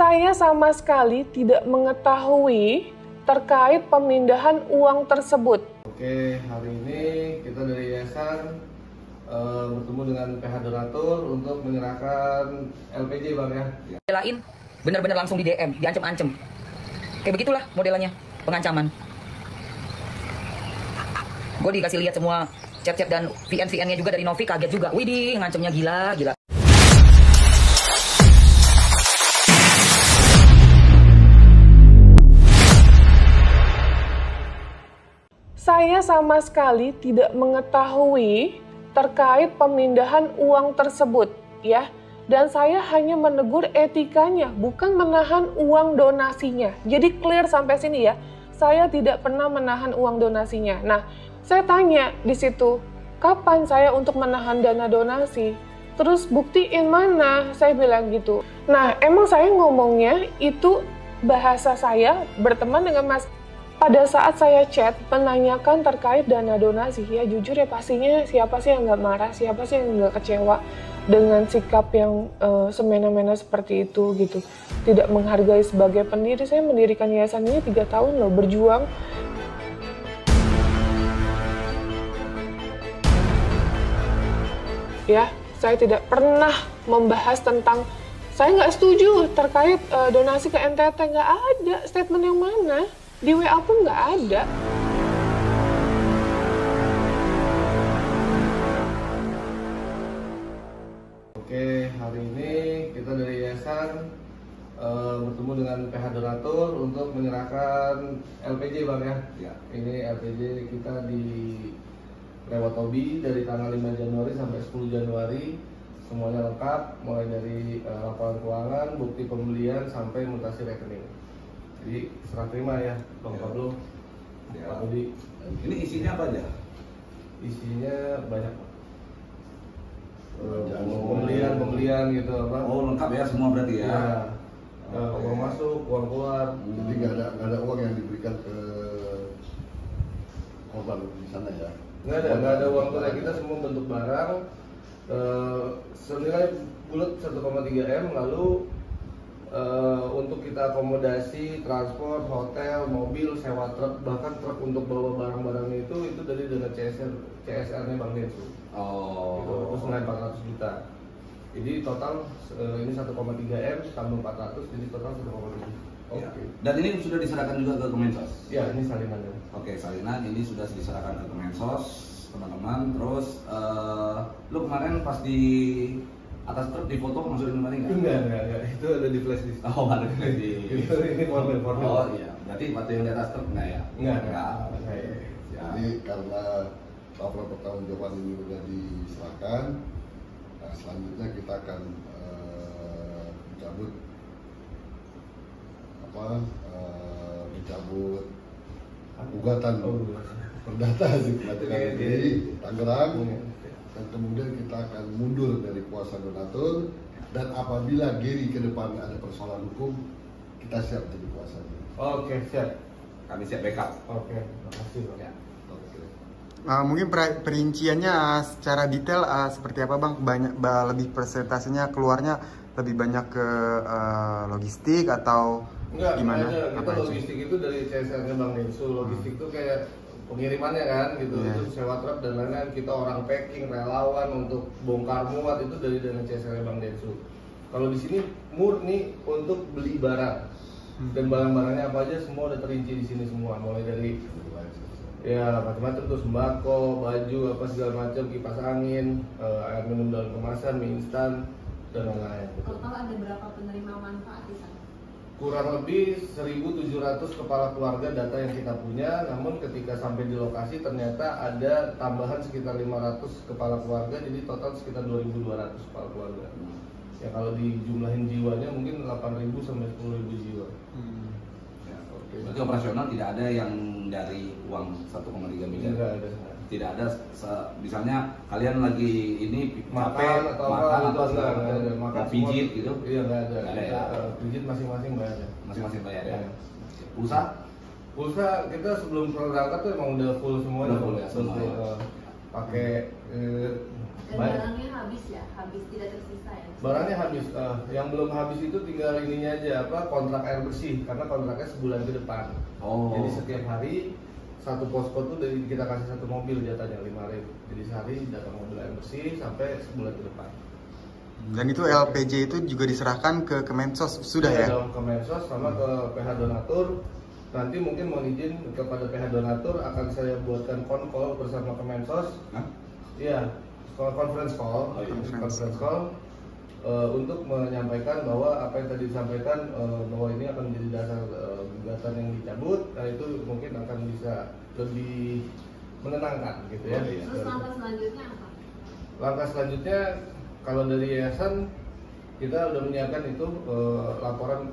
Saya sama sekali tidak mengetahui terkait pemindahan uang tersebut. Oke, hari ini kita dari yayasan bertemu dengan PH donatur untuk menyerahkan LPG Bang ya. Belain bener-bener langsung di DM, diancem-ancem. Kayak begitulah modelannya, pengancaman. Gue dikasih lihat semua chat-chat dan VN-VN-nya juga dari Novi, kaget juga. Widih, ngancemnya gila. Saya sama sekali tidak mengetahui terkait pemindahan uang tersebut, ya. Dan saya hanya menegur etikanya, bukan menahan uang donasinya. Jadi clear sampai sini ya. Saya tidak pernah menahan uang donasinya. Nah, saya tanya di situ, kapan saya untuk menahan dana donasi? Terus buktiin mana? Saya bilang gitu. Nah, emang saya ngomongnya itu bahasa saya berteman dengan Mas. Pada saat saya chat menanyakan terkait dana donasi, ya jujur ya pastinya siapa sih yang nggak marah, siapa sih yang nggak kecewa dengan sikap yang semena-mena seperti itu gitu. Tidak menghargai sebagai pendiri. Saya mendirikan yayasan ini 3 tahun loh, berjuang. Ya, saya tidak pernah membahas tentang saya nggak setuju terkait donasi ke NTT, nggak ada statement yang mana. Di WA pun nggak ada. Oke, hari ini kita dari yayasan bertemu dengan PH donatur untuk menyerahkan LPG Bang ya. Ini LPG kita di Rewotobi dari tanggal 5 Januari sampai 10 Januari. Semuanya lengkap, mulai dari laporan keuangan, bukti pembelian, sampai mutasi rekening. Jadi serah terima ya Bang Pablo, Pak Budi. Ini isinya apa aja? Isinya banyak, pembelian gitu apa? Oh lengkap ya semua berarti ya? Ya. Uang masuk, uang keluar. Jadi nggak ada uang yang diberikan ke korban di sana ya? Nggak ada uang tunai, kita semua bentuk barang senilai bulat 1,3 M. Lalu untuk kita akomodasi, transport, hotel, mobil, sewa truk, bahkan truk untuk bawa barang-barangnya itu dari dana CSR-nya Bang Densu. Oh. Itu senilai 400 juta. Jadi total ini 1,3 M tambah 400, jadi total 1,7. Ya. Dan ini sudah diserahkan juga ke Kemensos? Ya, ini salinannya. Oke, salinan ini sudah diserahkan ke Kemensos, teman-teman. Terus lu kemarin pas di atas truk difoto masukin kemarin nggak? Enggak, itu ada di flash disk. Oh, ada di ini formil. Oh iya, berarti waktu yang di atas truk enggak ya? Enggak. Ya. Jadi karena laporan pertanggungjawaban ini sudah diserahkan, nah selanjutnya kita akan mencabut gugatan perdata di pengadilan negeri Tangerang, dan kemudian kita akan mundur dari kuasa donatur, dan apabila Geri ke depan ada persoalan hukum, kita siap jadi kuasanya. Oke, siap. Kami siap backup. Oke, makasih Bang. Ya. Mungkin perinciannya secara detail seperti apa Bang? Lebih persentasenya keluarnya lebih banyak ke logistik atau gimana? Kita logistik itu dari CSR-nya Bang Densu. Logistik itu kayak pengirimannya kan gitu, itu sewa truk dan lain-lain. Kita orang packing, relawan untuk bongkar muat itu dari dana CSR Bang Densu. Kalau di sini murni untuk beli barang dan barang-barangnya apa aja semua udah terinci di sini semua, mulai dari ya macam-macam tuh, sembako, baju, apa segala macam, kipas angin, air minum dalam kemasan, mie instan dan lain-lain. Total ada berapa penerima manfaat di sana? Kurang lebih 1.700 kepala keluarga data yang kita punya, namun ketika sampai di lokasi ternyata ada tambahan sekitar 500 kepala keluarga, jadi total sekitar 2.200 kepala keluarga. Ya kalau dijumlahin jiwanya mungkin 8.000 sampai 10.000 jiwa. Ya, oke. Berarti operasional tidak ada yang dari uang 1,3 miliar? Tidak ada. Tidak ada, misalnya kalian lagi ini makan atau makan apa, atau ada makan pijit gitu? Iya nggak ada. Nggak ada ya? Pijit masing-masing nggak ada. Masing-masing bayar ya? Ya. Pulsa? Kita sebelum berangkat tuh emang udah full semuanya. Udah full ya semua ya? Pakai Dan Baik. barangnya habis ya, habis tidak tersisa ya. Barangnya habis. Yang belum habis itu tinggal ininya aja, kontrak air bersih, karena kontraknya sebulan ke depan. Oh. Jadi setiap hari satu posko tuh dari kita kasih satu mobil jatahnya 5 rim. Jadi sehari datang mobil air bersih sampai sebulan ke depan. Dan itu LPG itu juga diserahkan ke Kemensos sudah ya? Dong ke Mensos sama ke PH Donatur. Nanti mungkin mau izin kepada PH Donatur akan saya buatkan call bersama Kemensos. Iya, conference call, Oh, iya. conference call untuk menyampaikan bahwa apa yang tadi disampaikan bahwa ini akan menjadi dasar gugatan yang dicabut. Nah itu mungkin akan bisa lebih menenangkan gitu ya. Oh, iya. Terus langkah selanjutnya apa? Langkah selanjutnya kalau dari yayasan kita sudah menyiapkan itu laporan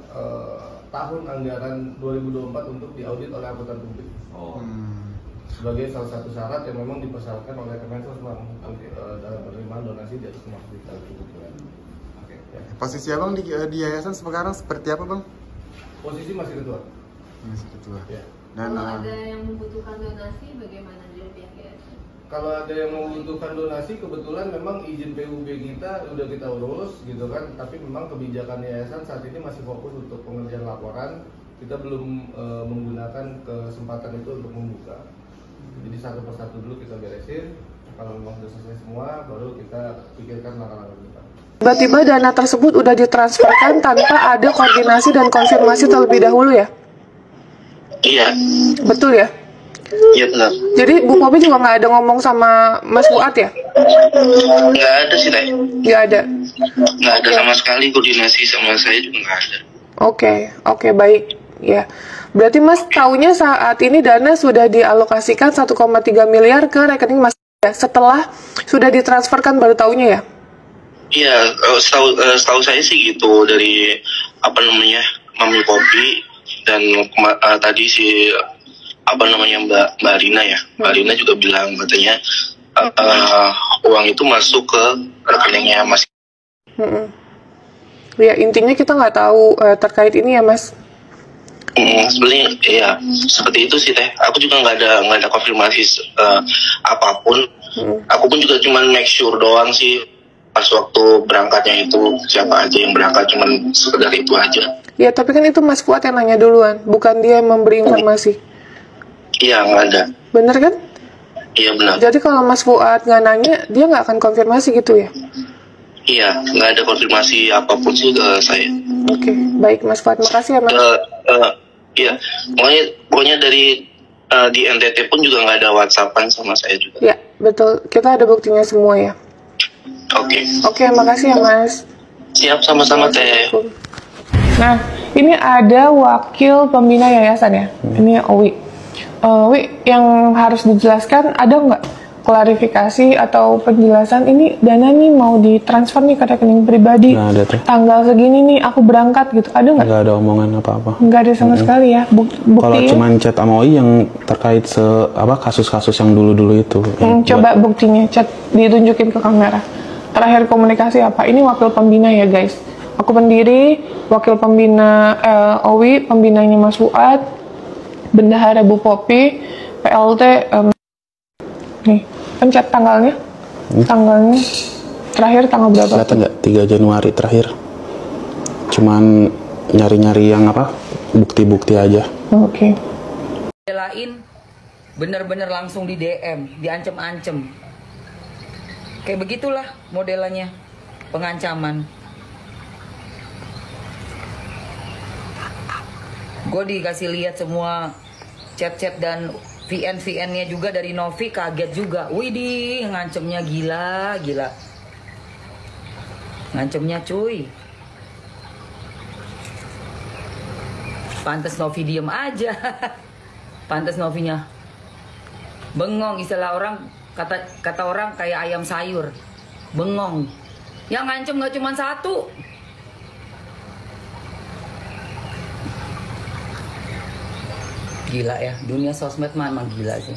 tahun anggaran 2024 untuk diaudit oleh akuntan publik Oh. sebagai salah satu syarat yang memang dipersyaratkan oleh Kemensos Bang dalam penerimaan donasi di atas 50 juta kebutuhan. Oke. Ya. Posisi abang di yayasan sekarang seperti apa bang? Posisi masih ketua. Masih ketua. Ya. Dan Kalau ada yang membutuhkan donasi, bagaimana dari pihak yayasan? Kalau ada yang membutuhkan donasi, kebetulan memang izin PUB kita udah kita urus gitu kan, tapi memang kebijakan yayasan saat ini masih fokus untuk pengerjaan laporan. Kita belum menggunakan kesempatan itu untuk membuka. Jadi satu persatu dulu kita beresin. Kalau memang sudah selesai semua, baru kita pikirkan langkah-langkah depan. Tiba-tiba dana tersebut udah ditransferkan tanpa ada koordinasi dan konfirmasi terlebih dahulu ya? Iya, Betul ya? iya benar. Jadi Bu Popi juga nggak ada ngomong sama Mas Fuad ya? Nggak ada sih, Teh. Nggak ada. Nggak ada sama sekali koordinasi sama saya juga nggak ada. Oke, baik. Ya, berarti Mas taunya saat ini dana sudah dialokasikan 1,3 miliar ke rekening Mas ya? Setelah sudah ditransferkan baru taunya ya? Iya, setahu saya sih gitu dari Mami Kopi dan tadi si Mbak Rina ya. Mbak Rina juga bilang katanya uang itu masuk ke rekeningnya Mas. Ya intinya kita nggak tahu terkait ini ya Mas. Sebenarnya ya seperti itu sih Teh. Aku juga nggak ada konfirmasi apapun. Aku pun juga cuman make sure doang sih pas waktu berangkatnya itu siapa aja yang berangkat, cuman sekedar itu aja. Ya tapi kan itu Mas Fuad yang nanya duluan, bukan dia yang memberi informasi. Iya nggak ada. Bener kan? Iya benar. Jadi kalau Mas Fuad nggak nanya, dia nggak akan konfirmasi gitu ya? Iya nggak ada konfirmasi apapun sih ke saya. Oke, baik Mas Fuad, makasih ya Mas. Iya pokoknya dari di NTT pun juga nggak ada WhatsAppan sama saya juga. Ya betul, kita ada buktinya semua ya. Oke, Makasih ya Mas. siap, sama-sama Teh. Nah, ini ada wakil pembina yayasan ya. Ini Owi. Wi, yang harus dijelaskan ada nggak klarifikasi atau penjelasan ini dana nih mau ditransfer nih ke rekening pribadi? Nggak ada tuh. Tanggal segini nih aku berangkat gitu. Ada nggak? Nggak ada omongan apa-apa. Nggak ada sama sekali ya. Kalau Buktinya? cuman chat sama Oi yang terkait kasus-kasus yang dulu-dulu itu. Coba buktinya, chat ditunjukin ke kamera. Terakhir komunikasi apa? Ini wakil pembina ya guys. Aku pendiri, wakil pembina Owi, pembinanya Mas Fuad, bendahara Bu Popi, PLT. Nih, kan chat tanggalnya. Tanggalnya terakhir tanggal berapa? Kelihatan nggak? 3 Januari terakhir. Cuman nyari-nyari yang bukti-bukti aja. Oke. Belain bener-bener langsung di DM, diancem-ancem. Kayak begitulah modelannya, pengancaman. Gue dikasih lihat semua chat-chat dan VN-VN-nya juga dari Novi, kaget juga. Widih, ngancemnya gila. Ngancemnya cuy. Pantes Novi diem aja. Pantes Novinya bengong, istilah orang, kata orang kayak ayam sayur, bengong. Yang ngancem nggak cuma satu. Gila ya, dunia sosmed mah emang gila sih.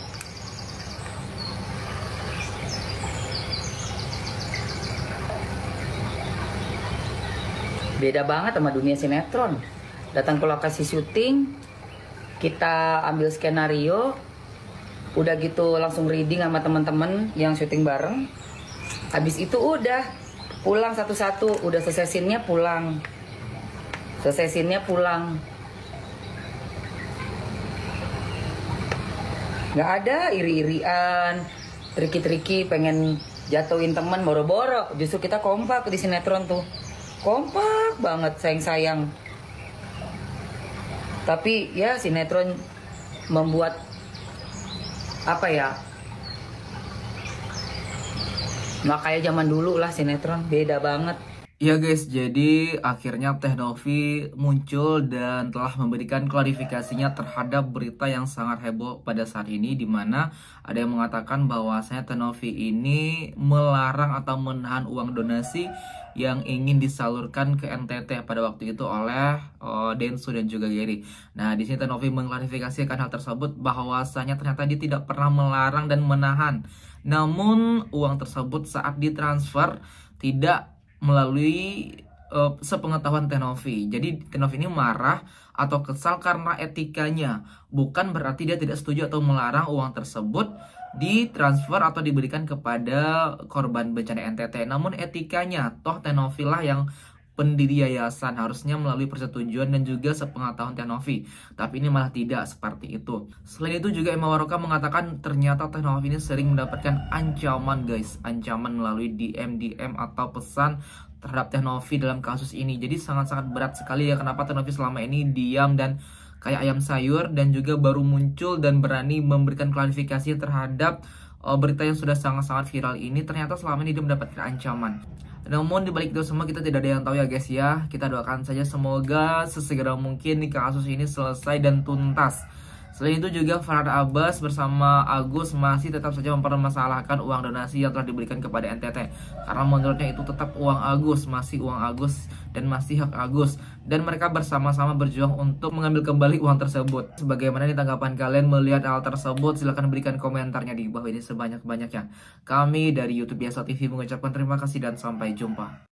Beda banget sama dunia sinetron. Datang ke lokasi syuting, kita ambil skenario, udah gitu langsung reading sama teman-teman yang syuting bareng. Habis itu udah pulang satu-satu, udah selesai scene-nya pulang. Selesai scene-nya pulang. Nggak ada iri-irian, triki-triki pengen jatuhin temen, boro-boro. Justru kita kompak di sinetron tuh. Kompak banget, sayang-sayang. Tapi ya sinetron membuat apa ya, nggak kayak zaman dulu lah, sinetron beda banget. Ya guys, jadi akhirnya Teh Novi muncul dan telah memberikan klarifikasinya terhadap berita yang sangat heboh pada saat ini, di mana ada yang mengatakan bahwasanya Teh Novi ini melarang atau menahan uang donasi yang ingin disalurkan ke NTT pada waktu itu oleh Densu dan juga Gary. Nah, di sini Teh Novi mengklarifikasikan hal tersebut bahwasanya ternyata dia tidak pernah melarang dan menahan. Namun uang tersebut saat ditransfer tidak melalui sepengetahuan Teh Novi. Jadi Teh Novi ini marah atau kesal karena etikanya. Bukan berarti dia tidak setuju atau melarang uang tersebut ditransfer atau diberikan kepada korban bencana NTT. Namun etikanya, toh Teh Novi lah yang pendiri yayasan, harusnya melalui persetujuan dan juga sepengetahuan Teh Novi. Tapi ini malah tidak seperti itu. Selain itu juga Emma Waroka mengatakan ternyata Teh Novi ini sering mendapatkan ancaman guys. Ancaman melalui DM atau pesan terhadap Teh Novi dalam kasus ini. Jadi sangat-sangat berat sekali ya kenapa Teh Novi selama ini diam dan kayak ayam sayur, dan juga baru muncul dan berani memberikan klarifikasi terhadap berita yang sudah sangat-sangat viral ini. Ternyata selama ini dia mendapatkan ancaman. Namun dibalik itu semua kita tidak ada yang tahu ya guys ya. Kita doakan saja semoga sesegera mungkin kasus ini selesai dan tuntas. Selain itu juga Farhad Abbas bersama Agus masih tetap saja mempermasalahkan uang donasi yang telah diberikan kepada NTT. Karena menurutnya itu tetap uang Agus, masih uang Agus dan masih hak Agus. Dan mereka bersama-sama berjuang untuk mengambil kembali uang tersebut. Sebagaimana nih tanggapan kalian melihat hal tersebut? Silahkan berikan komentarnya di bawah ini sebanyak-banyaknya. Kami dari YouTube Biasa TV mengucapkan terima kasih dan sampai jumpa.